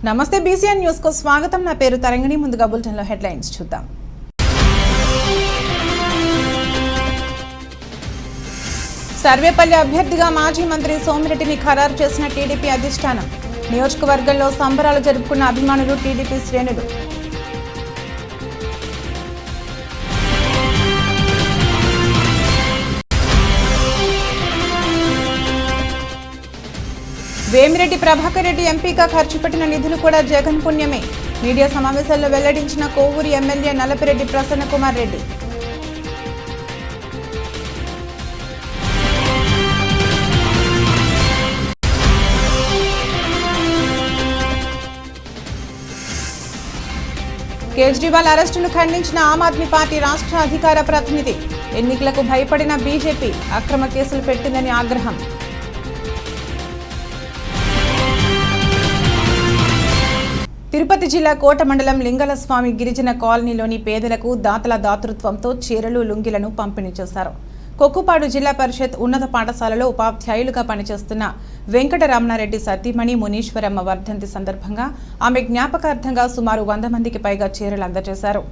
నమస్తే BCN news కు స్వాగతం. నా పేరు తరంగిణి. ముందుగా బులెటిన్ లో హెడ్లైన్స్ చూద్దాం. సర్వేపల్లి అభ్యర్థిగా మాజీ మంత్రి సోమిరెడ్డిని ఖరారు చేసిన టీడీపీ అధిష్టానం. నియోజకవర్గంలో సంబరాలు జరుపుకున్న అభిమానులు, టీడీపీ శ్రేణులు. వేమిరెడ్డి ప్రభాకర్ రెడ్డి ఎంపీగా ఖర్చు పెట్టిన నిధులు కూడా జగన్ పుణ్యమే. మీడియా సమావేశాల్లో వెల్లడించిన కోవూరు ఎమ్మెల్యే నల్లపిరెడ్డి ప్రసన్న కుమార్ రెడ్డి. కేజ్రీవాల్ అరెస్టును ఖండించిన ఆమ్ ఆద్మీ పార్టీ రాష్ట్ర అధికార ప్రతినిధి. ఎన్నికలకు భయపడిన బీజేపీ అక్రమ కేసులు పెట్టిందని ఆగ్రహం. తిరుపతి జిల్లా కోట మండలం లింగలస్వామి గిరిజన కాలనీలోని పేదలకు దాతల దాతృత్వంతో చీరలు, లుంగిలను పంపిణీ చేశారు. కొక్కుపాడు జిల్లా పరిషత్ ఉన్నత పాఠశాలలో ఉపాధ్యాయులుగా పనిచేస్తున్న వెంకటరమణారెడ్డి సతీమణి మునీశ్వరమ్మ వర్ధంతి సందర్భంగా ఆమె జ్ఞాపకార్థంగా సుమారు 100 మందికి పైగా చీరలు అందజేశారు.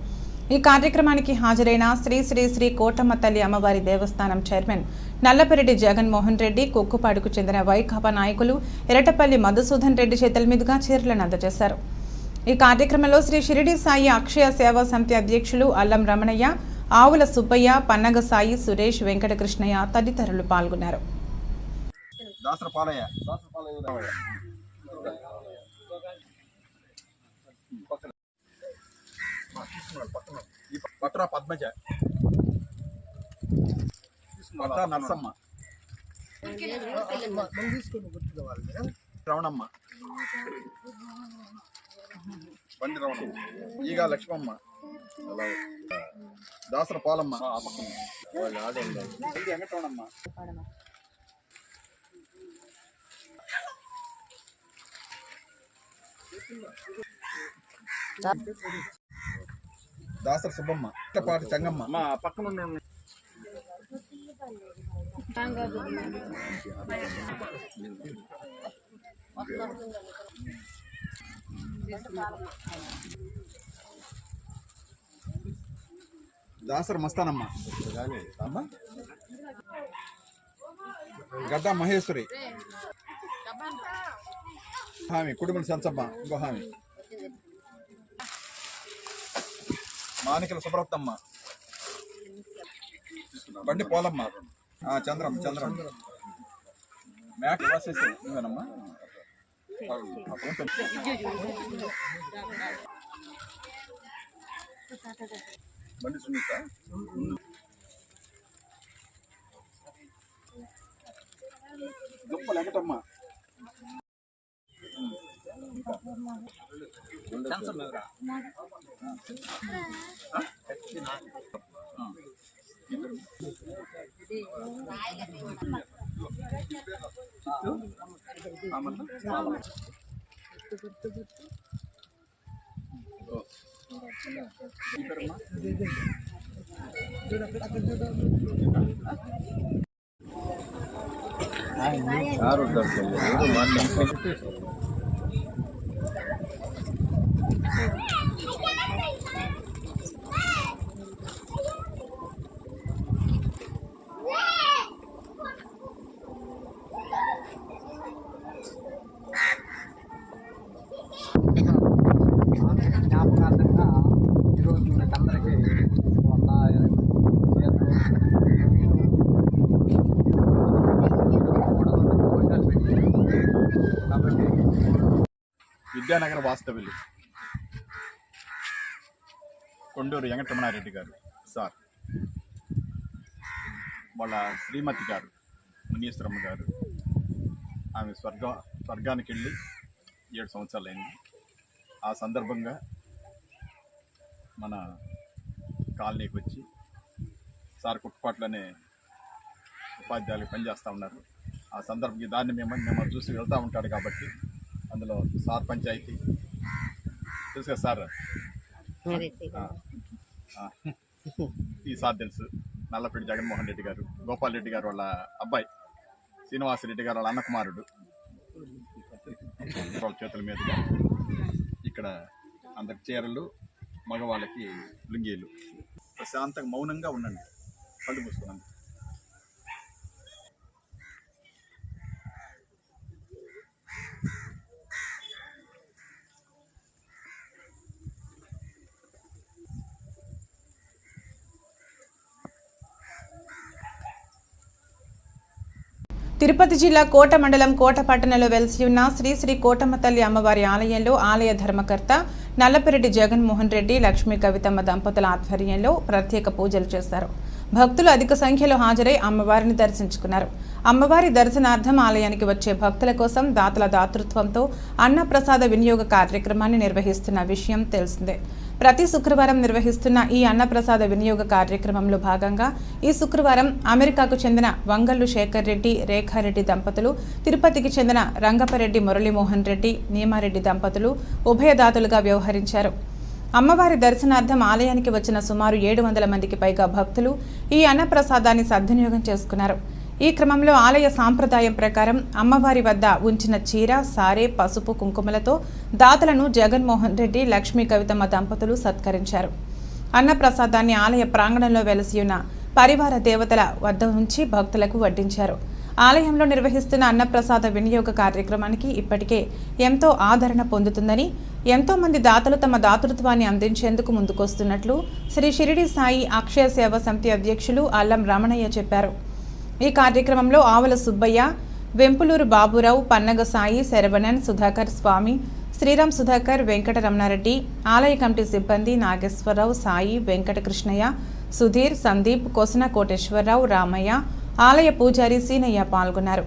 ఈ కార్యక్రమానికి హాజరైన శ్రీ శ్రీ శ్రీ కోటమ్మ తల్లి అమ్మవారి దేవస్థానం చైర్మన్ నల్లపిరెడ్డి జగన్మోహన్ రెడ్డి, కొక్కుపాడుకు చెందిన వైకాపా నాయకులు ఎరటపల్లి మధుసూదన్ రెడ్డి చేతుల మీదుగా చీరలను అందజేశారు. ఈ కార్యక్రమంలో శ్రీ షిరిడి సాయి అక్షయ సేవా సమితి అధ్యక్షులు అల్లం రమణయ్య, ఆవుల సుబ్బయ్య, పన్నగ సాయి, సురేష్, వెంకటకృష్ణయ్య తదితరులు పాల్గొన్నారు. ఈగ లక్ష్మమ్మ, దాసర పాలమ్మ, వెంకటరమణమ్మ, దాసర సుబ్బమ్మ, పాటి చంగమ్మ, మా పక్కన దాసర మస్తానమ్మ, గడ్డ మహేశ్వరి, హామీ కుటుంబం సంచమ్మ, ఇంకో హామీ మానికల సుబ్రతమ్మ, బండి పోలమ్మ, చంద్రం మ్యాక్ వాసేసి నువ్వేనమ్మా. బండి సునీత, దుప్ప వెంకటమ్మ, జ్ఞాపకార్థంగా ఈరోజు అందరికీ 100 కాబట్టి విద్యానగర్ వాస్తవ్యులు కొండూరు వెంకటరమణారెడ్డి గారు సార్, వాళ్ళ శ్రీమతి గారు మునీశ్వరమ్మ గారు, ఆమె స్వర్గానికి వెళ్ళి 7 సంవత్సరాలు అయింది. ఆ సందర్భంగా మన కాలనీకి వచ్చి సార్ కుట్టుపాట్లోనే ఉపాధ్యాయులు పనిచేస్తూ ఉన్నారు. ఆ సందర్భంగా దాన్ని మేము చూసి వెళ్తూ ఉంటాడు కాబట్టి అందులో సార్ పంచాయతీ తెలుసు కదా సార్, ఈ సార్ తెలుసు, నల్లపిరెడ్డి జగన్మోహన్ రెడ్డి గారు, గోపాల్ రెడ్డి గారు వాళ్ళ అబ్బాయి, శ్రీనివాసరెడ్డి గారు వాళ్ళ అన్న కుమారుడు, వాళ్ళ చేతుల మీదుగా ఇక్కడ అందరికి చీరలు, మగవాళ్ళకి లుంగీలు. ప్రశాంతంగా మౌనంగా ఉండండి, కళ్ళు మూసుకోండి. తిరుపతి జిల్లా కోట మండలం కోట పట్టణంలో వెలిసి ఉన్న శ్రీ శ్రీ కోటమ్మ తల్లి అమ్మవారి ఆలయంలో ఆలయ ధర్మకర్త నల్లపిరెడ్డి జగన్మోహన్ రెడ్డి, లక్ష్మీ కవితమ్మ దంపతుల ఆధ్వర్యంలో ప్రత్యేక పూజలు చేశారు. భక్తులు అధిక సంఖ్యలో హాజరై అమ్మవారిని దర్శించుకున్నారు. అమ్మవారి దర్శనార్థం ఆలయానికి వచ్చే భక్తుల కోసం దాతల దాతృత్వంతో అన్నప్రసాద వినియోగ కార్యక్రమాన్ని నిర్వహిస్తున్న విషయం తెలిసిందే. ప్రతి శుక్రవారం నిర్వహిస్తున్న ఈ అన్నప్రసాద వినియోగ కార్యక్రమంలో భాగంగా ఈ శుక్రవారం అమెరికాకు చెందిన వంగల్లు శేఖర్ రెడ్డి, రేఖారెడ్డి దంపతులు, తిరుపతికి చెందిన రంగపరెడ్డి మురళీమోహన్ రెడ్డి, నీమారెడ్డి దంపతులు ఉభయదాతలుగా వ్యవహరించారు. అమ్మవారి దర్శనార్థం ఆలయానికి వచ్చిన సుమారు 700 మందికి పైగా భక్తులు ఈ అన్నప్రసాదాన్ని సద్వినియోగం చేసుకున్నారు. ఈ క్రమంలో ఆలయ సాంప్రదాయం ప్రకారం అమ్మవారి వద్ద ఉంచిన చీర, సారే, పసుపు, కుంకుమలతో దాతలను జగన్మోహన్ రెడ్డి, లక్ష్మీ కవితమ్మ దంపతులు సత్కరించారు. అన్నప్రసాదాన్ని ఆలయ ప్రాంగణంలో వెలసి ఉన్న పరివార దేవతల వద్ద ఉంచి భక్తులకు వడ్డించారు. ఆలయంలో నిర్వహిస్తున్న అన్నప్రసాద వినియోగ కార్యక్రమానికి ఇప్పటికే ఎంతో ఆదరణ పొందుతుందని, ఎంతో మంది దాతలు తమ దాతృత్వాన్ని అందించేందుకు ముందుకొస్తున్నట్లు శ్రీ షిరిడి సాయి అక్షయ సేవ సమితి అధ్యక్షులు అల్లం రమణయ్య చెప్పారు. ఈ కార్యక్రమంలో ఆవుల సుబ్బయ్య, వెంపులూరు బాబురావు, పన్నగ సాయి, శరవణన్, సుధాకర్ స్వామి, శ్రీరామ్ సుధాకర్, వెంకట రమణారెడ్డి, ఆలయ కమిటీ సిబ్బంది నాగేశ్వరరావు, సాయి, వెంకట కృష్ణయ్య, సుధీర్, సందీప్, కొసన కోటేశ్వరరావు, రామయ్య, ఆలయ పూజారి సీనయ్య పాల్గొన్నారు.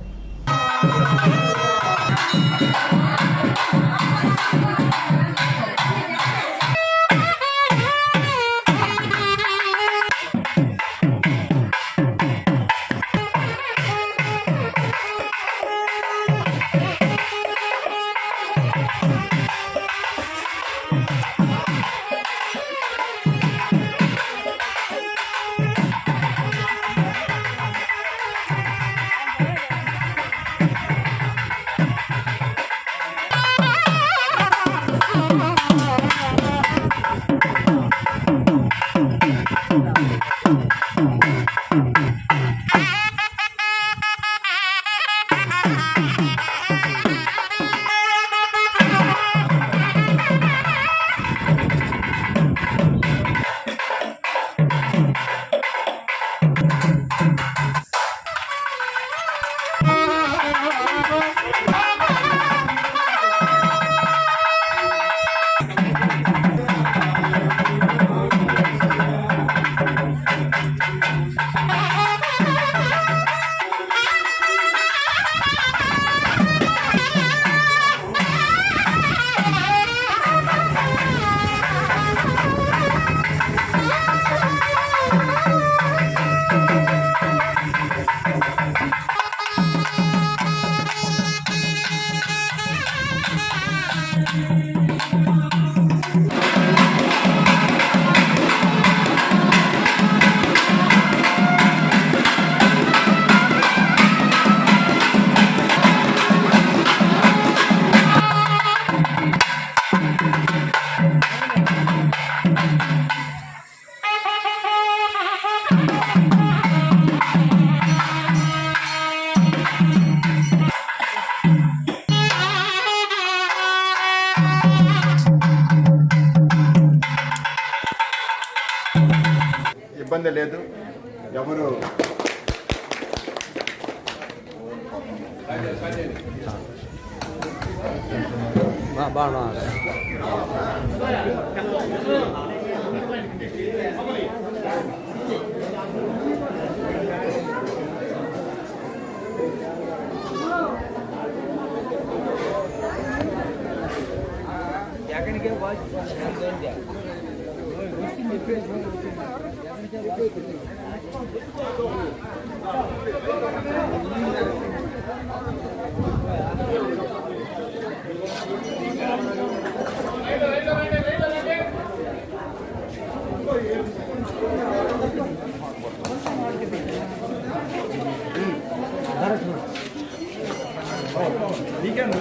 ఇబ్బంది లేదు. ఎవరు బాగా ఎక్కడికే వీకెండ్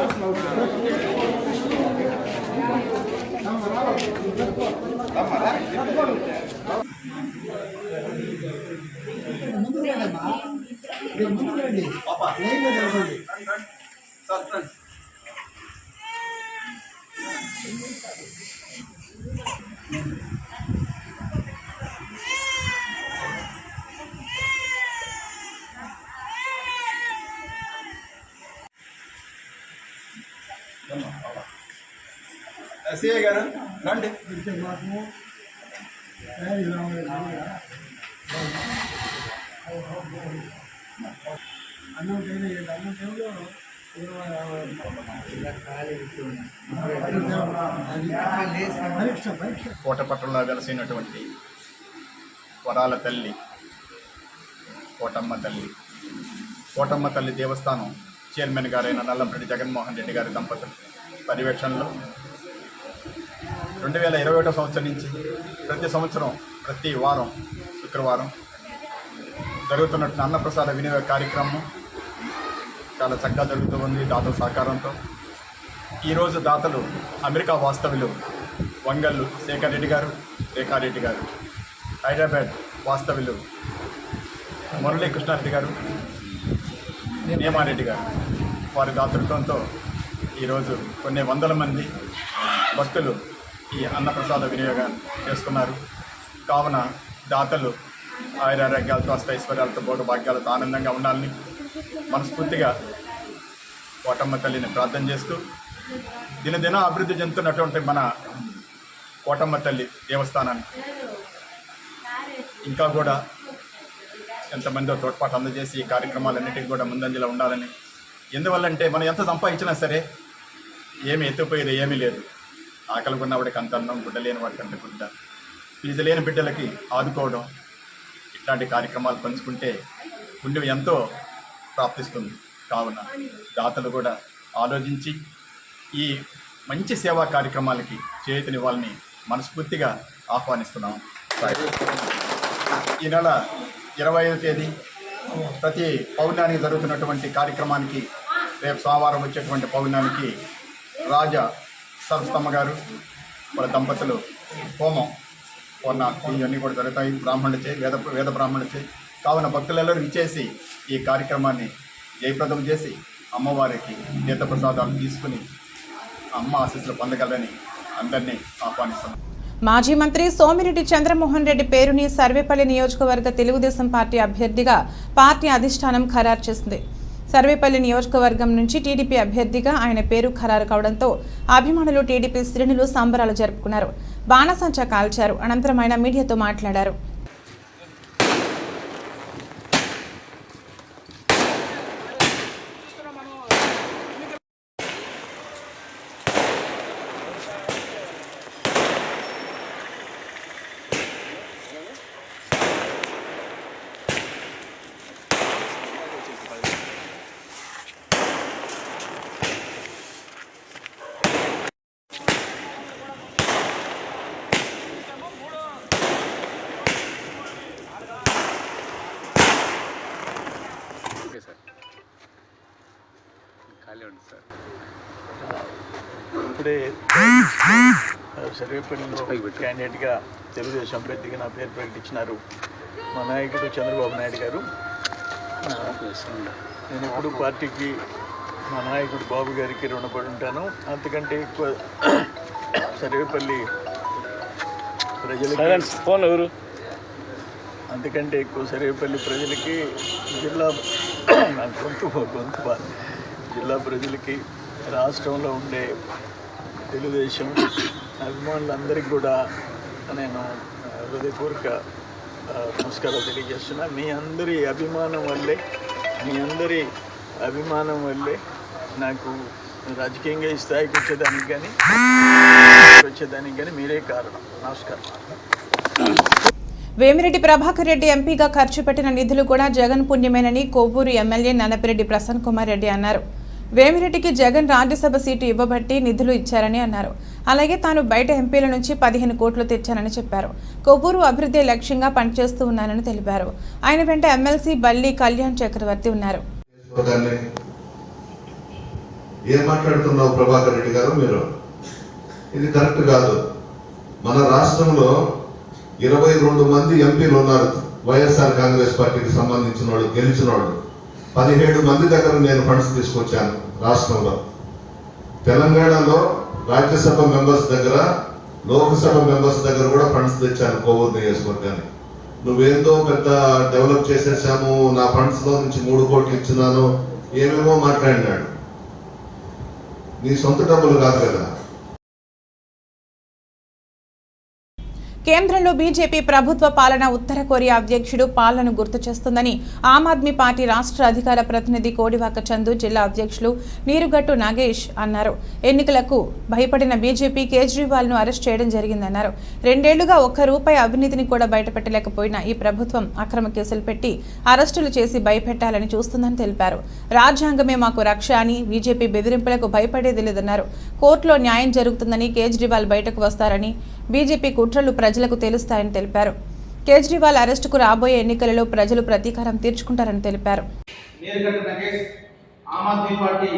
సిఐ గారు రండి. కోటపట్నంలో వెలసినటువంటి వరాల తల్లి కోటమ్మ తల్లి దేవస్థానం చైర్మన్ గారైన నల్లంరెడ్డి జగన్మోహన్ రెడ్డి గారి దంపతులు పర్యవేక్షణలో 2021 సంవత్సరం నుంచి ప్రతి సంవత్సరం ప్రతి వారం శుక్రవారం జరుగుతున్నట్టు అన్నప్రసాద వినియోగ కార్యక్రమం చాలా చక్కగా జరుగుతూ ఉంది దాతల సహకారంతో. ఈరోజు దాతలు అమెరికా వాస్తవ్యులు వంగల్లు శేఖర్ రెడ్డి గారు, రేఖారెడ్డి గారు, హైదరాబాద్ వాస్తవ్యులు మురళీ కృష్ణారెడ్డి గారు, నేమారెడ్డి గారు, వారి దాతృత్వంతో ఈరోజు కొన్ని వందల మంది భక్తులు ఈ అన్నప్రసాద వినియోగం చేస్తున్నారు. కావున దాతలు ఆయురారోగ్యాలతో అష్టైశ్వర్యాలతో భోగభాగ్యాలతో ఆనందంగా ఉండాలని మనస్ఫూర్తిగా కోటమ్మ తల్లిని ప్రార్థన చేస్తూ దినదిన అభివృద్ధి చెందుతున్నటువంటి మన కోటమ్మ తల్లి దేవస్థానాన్ని ఇంకా కూడా ఎంతమందో తోడ్పాటు అందజేసి ఈ కార్యక్రమాలన్నిటికీ కూడా ముందంజలో ఉండాలని. ఎందువల్లంటే మనం ఎంత సంపాదించినా సరే ఏమి ఎత్తుపోయేది ఏమీ లేదు. ఆకలి ఉన్నవాడికి అంత అన్నం, గుడ్డ లేని వాడికి అంత గుడ్డ, ఫీజు లేని బిడ్డలకి ఆదుకోవడం, ఇట్లాంటి కార్యక్రమాలు పంచుకుంటే పుణ్యం ఎంతో ప్రాప్తిస్తుంది. కావున దాతలు కూడా ఆలోచించి ఈ మంచి సేవా కార్యక్రమాలకి చేయూతనివ్వాలని మనస్ఫూర్తిగా ఆహ్వానిస్తున్నాం. ఈ నెల 25వ తేదీ ప్రతి పౌర్ణానికి జరుగుతున్నటువంటి కార్యక్రమానికి రేపు సోమవారం వచ్చేటువంటి పౌర్ణానికి రాజా సరస్వమ్మ గారు వాళ్ళ దంపతులు హోమం పూర్ణాహుతి ఇవన్నీ కూడా జరుగుతాయి బ్రాహ్మణులచే, వేద బ్రాహ్మణులచే. కావున భక్తులెల్లరూ ఇచ్చేసి ఈ కార్యక్రమాన్ని జయప్రదం చేసి అమ్మవారికి తీర్థప్రసాదాలు తీసుకుని అమ్మ ఆశీస్సులు పొందగలని అందరినీ ఆహ్వానిస్తున్నాం. మాజీ మంత్రి సోమిరెడ్డి చంద్రమోహన్ రెడ్డి పేరుని సర్వేపల్లి నియోజకవర్గ తెలుగుదేశం పార్టీ అభ్యర్థిగా పార్టీ అధిష్టానం ఖరారు చేసింది. సర్వేపల్లి నియోజకవర్గం నుంచి టీడీపీ అభ్యర్థిగా ఆయన పేరు ఖరారు కావడంతో అభిమానులు, టీడీపీ శ్రేణులు సంబరాలు జరుపుకున్నారు. బాణసంచా కాల్చారు. అనంతరం ఆయన మీడియాతో మాట్లాడారు. ఇప్పుడే సర్వేపల్లిలో క్యాండిడేట్గా తెలుగుదేశం అభ్యర్థిగా నా పేరు ప్రకటించినారు మా నాయకుడు చంద్రబాబు నాయుడు గారు. నేను ఎప్పుడు పార్టీకి మా నాయకుడు బాబు గారికి రుణపడి ఉంటాను. అంతకంటే ఎక్కువ సర్వేపల్లి ప్రజలకి అంతకంటే ఎక్కువ సర్వేపల్లి ప్రజలకి జిల్లా జిల్లా ప్రజలకి రాష్ట్రంలో ఉండే తెలుగుదేశం అభిమానులందరికీ కూడా నేను హృదయపూర్వక నమస్కారాలు తెలియజేస్తున్నా. మీ అందరి అభిమానం వల్లే నాకు రాజకీయంగా ఈ స్థాయికి వచ్చేదానికి కానీ మీరే కారణం. నమస్కారం. వేమిరెడ్డి ప్రభాకర్ రెడ్డి ఎంపీగా ఖర్చు పెట్టిన నిధులు కూడా జగన్ పుణ్యమేనని కొవ్వూరు ఎమ్మెల్యే నన్నపిరెడ్డి ప్రసన్న కుమార్ రెడ్డి అన్నారు. వేమిరెడ్డికి జగన్ రాజ్యసభ సీటు ఇవ్వబట్టి నిధులు ఇచ్చారని అన్నారు. అలాగే తాను బయట ఎంపీల నుంచి 15 కోట్లు తెచ్చానని చెప్పారు. కొవ్వూరు అభివృద్ధి లక్ష్యంగా పనిచేస్తూ ఉన్నానని తెలిపారు. ఆయన వెంట ఎమ్మెల్సీ బల్లి కళ్యాణ్ చక్రవర్తి ఉన్నారు. ఏం మాట్లాడుతున్నావు ప్రభాకర్ రెడ్డి గారు, మీరు ఇది కరెక్ట్ కాదు. మన రాష్ట్రంలో 22 మంది ఎంపీలు ఉన్నారు వైఎస్ఆర్ కాంగ్రెస్ పార్టీకి సంబంధించిన వాళ్ళు, గెలిచిన వాళ్ళు. 17 మంది దగ్గర నేను ఫండ్స్ తీసుకొచ్చాను రాష్ట్రంలో. తెలంగాణలో రాజ్యసభ మెంబర్స్ దగ్గర, లోక్సభ మెంబర్స్ దగ్గర కూడా ఫండ్స్ తెచ్చాను కోవూరు నియోజకవర్గానికి. నువ్వేందో పెద్ద డెవలప్ చేసేసాము, నా ఫండ్స్ లో నుంచి 3 కోట్లు ఇచ్చినాను, ఏమేమో మాట్లాడినాడు. నీ సొంత డబ్బులు కాదు కదా. కేంద్రంలో బీజేపీ ప్రభుత్వ పాలన ఉత్తర కొరియా అధ్యక్షుడు పాలనను గుర్తు చేస్తుందని ఆమ్ ఆద్మీ పార్టీ రాష్ట్ర అధికార ప్రతినిధి కోడివాక చందు, జిల్లా అధ్యక్షులు నీరుగట్టు నాగేష్ అన్నారు. ఎన్నికలకు భయపడిన బీజేపీ కేజ్రీవాల్ ను అరెస్ట్ చేయడం జరిగిందన్నారు. 2 ఏళ్లుగా ₹1 అవినీతిని కూడా బయటపెట్టలేకపోయినా ఈ ప్రభుత్వం అక్రమ కేసులు పెట్టి అరెస్టులు చేసి భయపెట్టాలని చూస్తుందని తెలిపారు. రాజ్యాంగమే మాకు రక్ష అని, బీజేపీ బెదిరింపులకు భయపడేది లేదన్నారు. కోర్టులో న్యాయం జరుగుతుందని, కేజ్రీవాల్ బయటకు వస్తారని, బీజేపీ కుట్రలు ప్రజలకు తెలుస్తాయని తెలిపారు. కేజ్రీవాల్ అరెస్టుకు రాబోయే ఎన్నికలలో ప్రజలు ప్రతీకారం తీర్చుకుంటారని తెలిపారు. నీరుగట్టు నాగేష్, ఆమ్ ఆద్మీ పార్టీ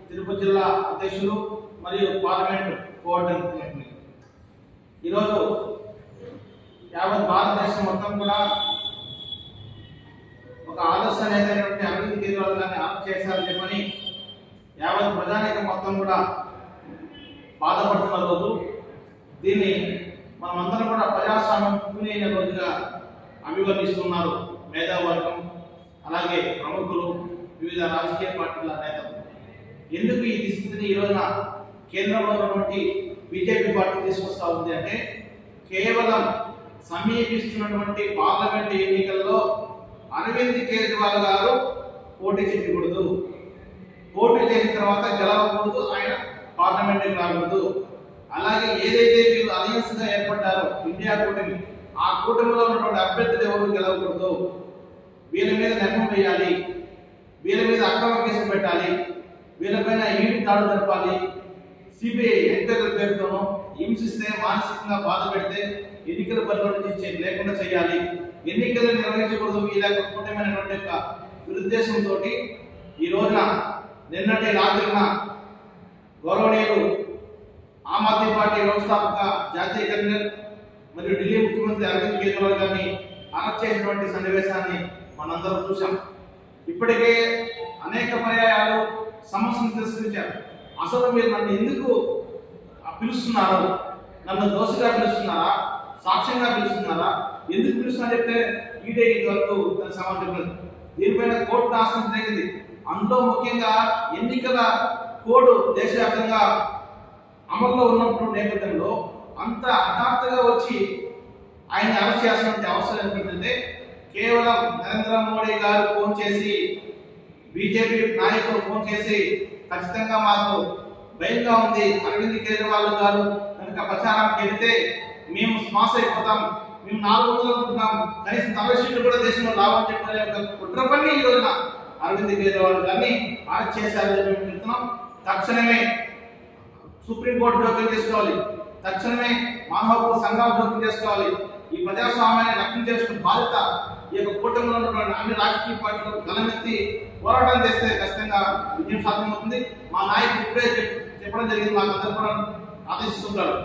తిరుపతి జిల్లా అధ్యక్షులు మరియు పార్లమెంట్ కోఆర్డినేటర్. ఈరోజు యావత్ భారతదేశం మొత్తం కూడా ఒక ఆదర్శ నేతైనటువంటి అరవింద్ కేజ్రీవాల్ గారిని అరెస్ట్ చేశారని చెప్పని యావత్ ప్రజానీకం మొత్తం కూడా బాధపడుతున్న రోజు. దీన్ని మనమందరం కూడా ప్రజాస్వామ్యం పూనైన రోజుగా అభివర్ణిస్తున్నారు మేధావర్గం, అలాగే ప్రముఖులు, వివిధ రాజకీయ పార్టీల నేతలు. ఎందుకు ఈ స్థితిని ఈ రోజున కేంద్రంలో ఉన్నటువంటి బీజేపీ పార్టీ తీసుకొస్తా ఉంది అంటే, కేవలం సమీపిస్తున్నటువంటి పార్లమెంట్ ఎన్నికల్లో అరవింద్ కేజ్రీవాల్ గారు పోటీ చేయకూడదు, పోటీ చేసిన తర్వాత గెలవకూడదు, ఆయన పార్లమెంట్కి రాకూడదు. అలాగే ఏదైతే వీళ్ళు అలయన్స్ గా ఏర్పడ్డారో ఇండియా కూటమి, ఆ కూటమిలో ఉన్నటువంటి అభ్యర్థులు ఎవరు గెలవకూడదు, వీళ్ళ మీద నిర్ణయం వేయాలి, వీళ్ళ మీద అక్రమ కేసులు పెట్టాలి, వీళ్ళపైన ఈడీ దాడులు జరపాలి, సిబిఐ ఎంక్వైరీ పేరుతోనూ హింసిస్తే, మానసికంగా బాధ పెడితే ఎన్నికల బరిలో నుంచి లేకుండా చేయాలి, ఎన్నికలు నిర్వహించకూడదు. వీళ్ళ కూటమైనటువంటి యొక్క దురుద్దేశంతో ఈ రోజున నిన్నటి రాత్రిన గౌరవనీయులు ఆమ్ ఆద్మీ పార్టీ వ్యవస్థాపక జాతీయ కన్వీనర్ మరియు ఢిల్లీ ముఖ్యమంత్రి అరవింద్ కేజ్రీవాల్ గారిని అరెస్ట్ చేసినటువంటి సన్నివేశాన్ని మనందరం చూసాం. ఇప్పటికే అనేక పర్యాయాలు సమస్యను తిరస్కరించారు. అసలు మీరు నన్ను ఎందుకు పిలుస్తున్నారు, నన్ను దోషిగా పిలుస్తున్నారా, సాక్ష్యంగా పిలుస్తున్నారా, ఎందుకు పిలుస్తున్నా చెప్తే ఈడే వరకు దాని సమాధానం. దీనిపైన కోర్టు ఆశ్రయం జరిగింది. అందులో ముఖ్యంగా ఎన్నికల కోడ్ దేశవ్యాప్తంగా అమల్లో ఉన్నప్పుడు నేపథ్యంలో అంత హఠాత్తుగా వచ్చి ఆయన అరెస్ట్ చేయాల్సినటువంటి అవసరం ఏంటంటే, కేవలం నరేంద్ర మోడీ గారు ఫోన్ చేసి, బీజేపీ నాయకులు ఫోన్ చేసి ఖచ్చితంగా మాకు భయంగా ఉంది, అరవింద్ కేజ్రీవాల్ గారు కనుక ప్రచారానికి వెళితే మేము స్మాస్ అయిపోతాం, మేము 400 అనుకుంటున్నాం, కనీసం 40 సీట్లు కూడా దేశంలో రావని చెప్పిన ఒక కుట్ర పని ఈ రోజున అరవింద్ కేజ్రీవాల్ గారిని అరెస్ట్ చేశారని మేము చెప్తున్నాం. తక్షణమే సుప్రీంకోర్టు జోక్యం చేసుకోవాలి, తక్షణమే మానవ హక్కుల సంఘాలు జోక్యం చేసుకోవాలి. ఈ ప్రజాస్వామ్యాన్ని రక్షణ చేసుకునే బాధ్యత ఈ యొక్క కూటమిలో ఉన్నటువంటి అన్ని రాజకీయ పార్టీలకు గలమెత్తి పోరాటం చేస్తే ఖచ్చితంగా విజయం సాధ్యమవుతుంది. మా నాయకుడు ఇప్పుడే చెప్పడం జరిగింది, మాకు అందరూ కూడా ఆదేశిస్తుంటారు,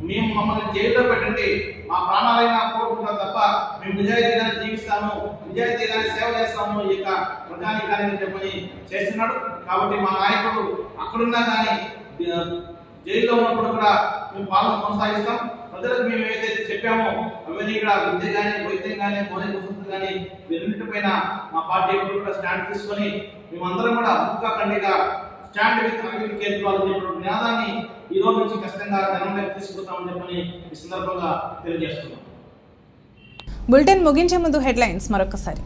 మేము మమ్మల్ని జైల్లో పెట్టండి, మా ప్రాణాలైనా కోరుకుంటాం తప్ప మేము నిజాయితీగానే జీవిస్తాము, నిజాయితీగానే సేవ చేస్తాము ఈ యొక్క ప్రజానీకాన్ని చెప్పని చేస్తున్నాడు. కాబట్టి మా నాయకుడు అక్కడున్నా కానీ జైల్లో ఉన్నప్పుడు కూడా మేము పాలన కొనసాగిస్తాం. ప్రజలకు మేము ఏదైతే చెప్పామో అవన్నీ కూడా విద్య కానీ, వైద్యం కానీ, మౌలిక వసతులు కానీ వీరన్నిటిపైన మా పార్టీ కూడా స్టాండ్ తీసుకొని మేమందరం కూడా ముక్కా ఖండిగా స్టాండ్ విత్ అరవింద్ కేజ్రీవాల్ చెప్పిన నినాదాన్ని ఈ రోజు నుంచి ఖచ్చితంగా జనంలోకి తీసుకుపోతామని చెప్పని ఈ సందర్భంగా తెలియజేస్తున్నాం. బులెటిన్ ముగించే ముందు హెడ్లైన్స్ మరొకసారి.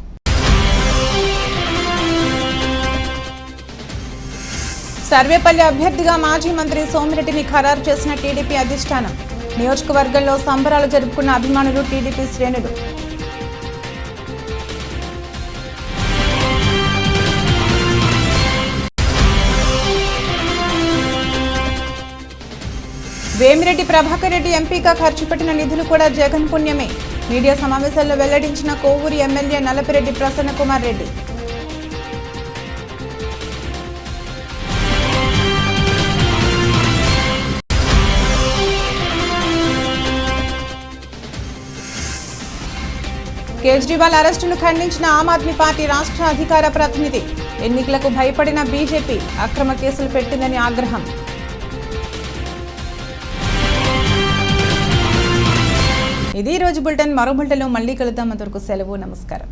సర్వేపల్లి అభ్యర్థిగా మాజీ మంత్రి సోమిరెడ్డిని ఖరారు చేసిన టీడీపీ అధిష్టానం. నియోజకవర్గంలో సంబరాలు జరుపుకున్న అభిమానులు, టీడీపీ శ్రేణులు. వేమిరెడ్డి ప్రభాకర్ రెడ్డి ఎంపీగా ఖర్చు పెట్టిన నిధులు కూడా జగన్ పుణ్యమే. మీడియా సమావేశాల్లో వెల్లడించిన కోవూరు ఎమ్మెల్యే నలపిరెడ్డి ప్రసన్న కుమార్ రెడ్డి. కేజ్రీవాల్ అరెస్టును ఖండించిన ఆమ్ ఆద్మీ పార్టీ రాష్ట్ర అధికార ప్రతినిధి. ఎన్నికలకు భయపడిన బీజేపీ అక్రమ కేసులు పెట్టిందని ఆగ్రహం. ఇది ఈ రోజు బులెటిన్. మరో బులెటిన్లో మళ్ళీ కలుద్దాం. అంతవరకు సెలవు. నమస్కారం.